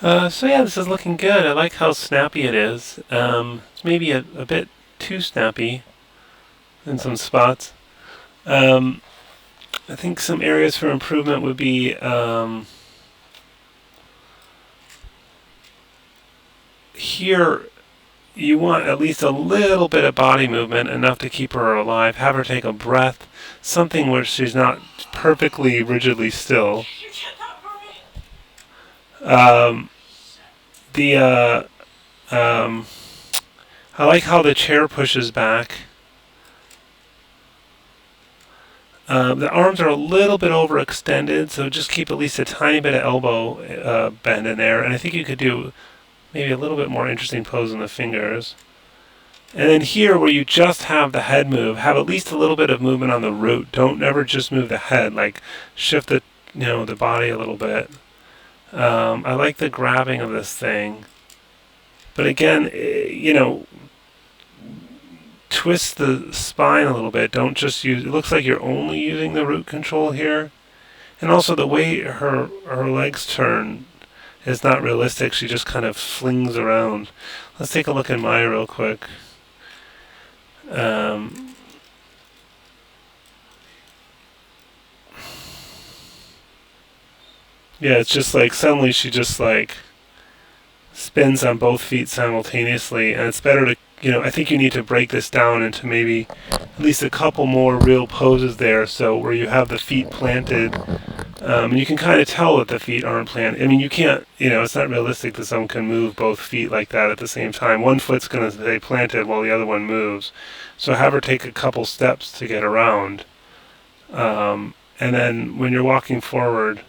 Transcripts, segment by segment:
So yeah, this is looking good. I like how snappy it is. It's maybe a bit too snappy in some spots. Um, I think some areas for improvement would be here. You want at least a little bit of body movement, enough to keep her alive. Have her take a breath, something where she's not perfectly rigidly still. Um, the um, I like how the chair pushes back. The arms are a little bit overextended, so just keep at least a tiny bit of elbow bend in there. And I think you could do maybe a little bit more interesting pose in the fingers. And then here, where you just have the head move, have at least a little bit of movement on the root. Don't never just move the head. Like shift the body a little bit. I like the grabbing of this thing, but again, twist the spine a little bit. Don't just use. It looks like you're only using the root control here, and also the way her legs turn is not realistic. She just kind of flings around. Let's take a look at Maya real quick. Um, yeah, it's just like suddenly she just like spins on both feet simultaneously, and it's better to, I think you need to break this down into maybe at least a couple more real poses there, so where you have the feet planted, and you can kind of tell that the feet aren't planted. I mean, you can't, it's not realistic that someone can move both feet like that at the same time. One foot's going to stay planted while the other one moves. So have her take a couple steps to get around. And then when you're walking forward,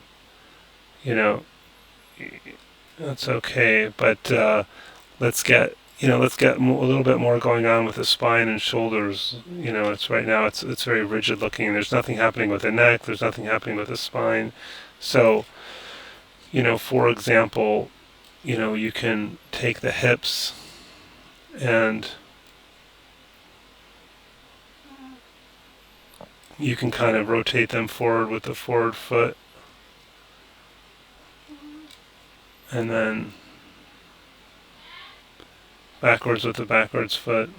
you know, that's okay, but let's get a little bit more going on with the spine and shoulders. It's right now it's very rigid looking. There's nothing happening with the neck. There's nothing happening with the spine. So, for example, you can take the hips and you can kind of rotate them forward with the forward foot, and then backwards with the backwards foot.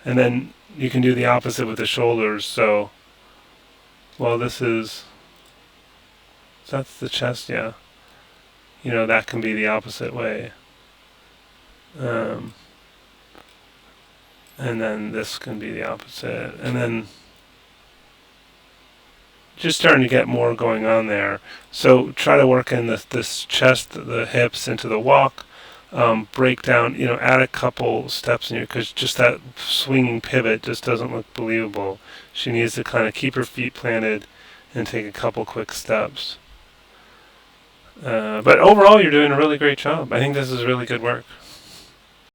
And then you can do the opposite with the shoulders. So, that's the chest, yeah. That can be the opposite way. Um, and then this can be the opposite. And then just starting to get more going on there. So try to work in this chest, the hips into the walk. Break down, add a couple steps in here, because just that swinging pivot just doesn't look believable. She needs to kind of keep her feet planted and take a couple quick steps. But overall, you're doing a really great job. I think this is really good work.